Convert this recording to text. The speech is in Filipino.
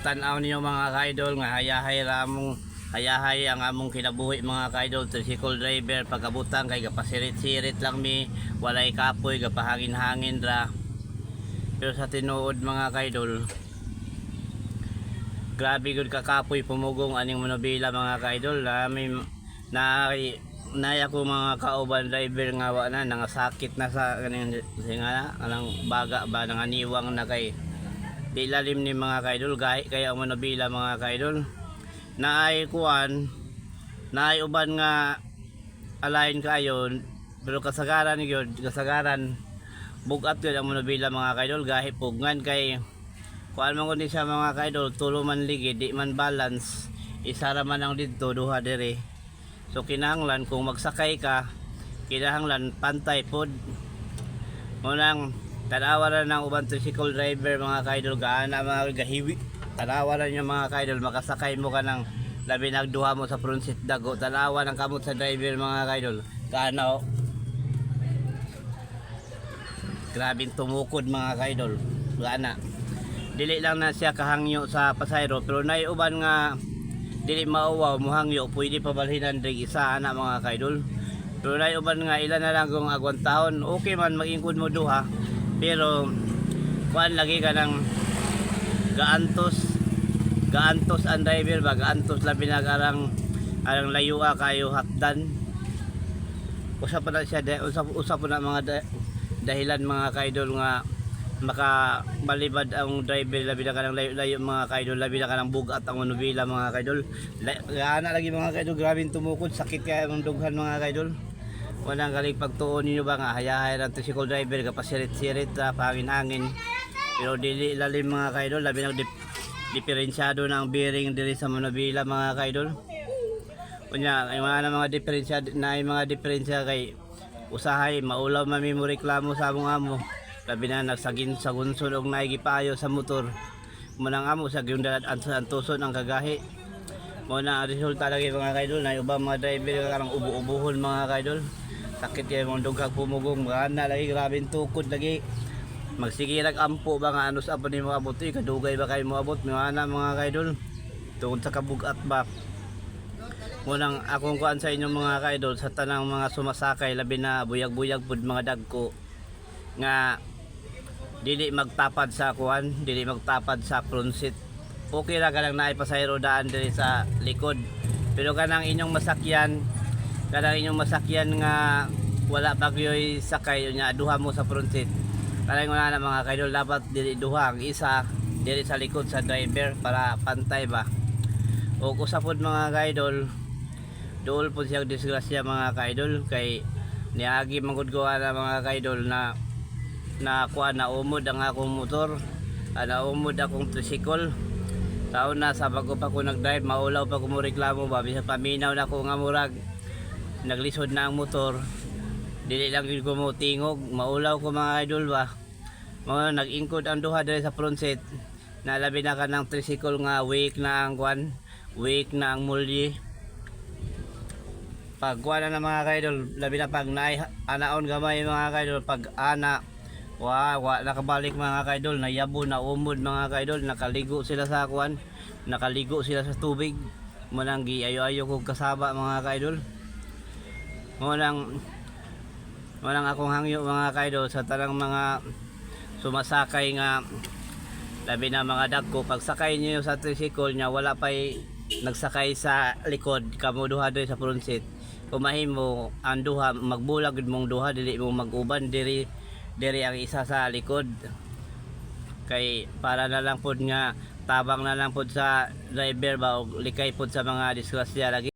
tan-aw ninyo mga ka-idol nga hayahay ang among kinabuhi mga ka-idol. Tricycle driver pagkabutan kay gapasirit-sirit lang mi, walay kapoy gapahangin-hangin ra. Pero sa tinuod mga ka-idol, grabe gud kakapoy pumugong aning manobila mga ka-idol. Naya ko mga kauban driver nga wa na nangasakit na sa kaning nga anang baga ba nanganiwang na kay di lalim ni mga ka-idol kaya ang manobila mga ka-idol. Naay kuan, naay uban nga alain kayo, pero kasagaran bugat gyud ang manobila mga ka-idol gahi pugngan kay kuan man kundi sa mga ka-idol tulo man ligid di man balance, isa ra man ang didto duha dire. So kinahanglan kung magsakay ka, kinahanglan pantay pod. Munang tanawa na ng ubang tricycle driver mga ka-idol gaana mga gahiwi. Tanawa na niyo mga ka-idol, makasakay mo ka ng labi nagduha mo sa front seat dago. Tanawa ng kamot sa driver mga ka-idol. Gaana o. Grabing tumukod mga ka-idol. Gaana. Dili lang na siya kahangyo sa pasayro, pero naiuban nga dili mauwaw muhangyo pwede pabalhinan dig isa ana mga ka-idol. Pero naiuban nga ilan na lang kung agwan taon, okay man magingkod mo duha, pero kuan lagi ka ng gaantos ang driver ba, gaantos labi na arang layua kayo hatdan. Usa pa na siya usa pa na mga dahilan mga ka-idol nga makabalibad ang driver labi na kanang layo mga ka-idol, labi na kanang bugat ang manubila mga ka-idol. Gaana lagi mga ka-idol, grabing tumukod, sakit kaya ang dughan mga ka-idol. Walang galing pagtuon ninyo ba nga hayahay ng tricycle driver kapasirit-sirit sa pangin-hangin, pero dili lalim mga ka-idol, labi na diferensyado ng bearing diri sa manubila mga ka-idol. Kunya ay mga diferensya kay usahay maulaw mami mo reklamo sa among amo. Labi na nagsagin sa gunsod og naigipayo sa motor. Munang amo sa gyundalat ang tuson ang kagahi. Muna ang resulta lagi mga ka-idol, na ubang mga driver karang ubo-ubuhon mga ka-idol. Sakit kay mga dugag pumugong, gana lagi grabing tukod lagi. Magsigirag ampo ba nga anos apa ni mga abot, kadugay ba kayo mo abot mga mga ka-idol. Tungod sa kabugat ba. Munang akong kuan sa inyo mga ka-idol, sa tanang mga sumasakay labi na buyag-buyag pud mga dagko nga dili magtapad sa kuan, dili magtapad sa front seat. Okay ra kanang naay pasayro daan diri sa likod, pero kanang inyong masakyan nga wala bagyoy sakay nya duha mo sa front seat. Kanang wala na mga ka-idol, dapat dili duha, ang isa diri sa likod sa driver para pantay ba. O usapod mga ka-idol, duol po siyang disgrasya mga ka-idol kay niagi manggudgoan na mga ka-idol na kuha na umod ang akong motor, na umod akong tricycle. Taon na sa bago pa ko nag-drive, maulaw pa ko mo reklamo ba, bisa paminaw na ko nga murag naglisod na ang motor, dili lang yun ko mo tingog, maulaw ko mga idol ba. Mga nag-ingkod ang duha dahil sa front seat, nalabi na ka ng tricycle nga weak na ang kwan, weak na ang mulye. Pag kuha na mga ka-idol, labi na pag anaon gamay mga ka-idol, pag ana nakabalik mga ka-idol, nayabo na umod mga ka-idol, nakaligo sila sa kuan, nakaligo sila sa tubig. Munang giayo-ayo kog kasaba mga ka-idol. Munang akong hangyo mga ka-idol sa tanang mga sumasakay nga labi na mga dagko, pag sakay niyo sa tricycle nya wala pay nagsakay sa likod, kamo duha diri sa front seat, kumahimo ang duha magbulag gud mong duha, dili mo mag-uban diri ang isa sa likod. Kay para na lang pod nga tabang na lang pod sa driver ba, o likay pod sa mga disgrasya lagi.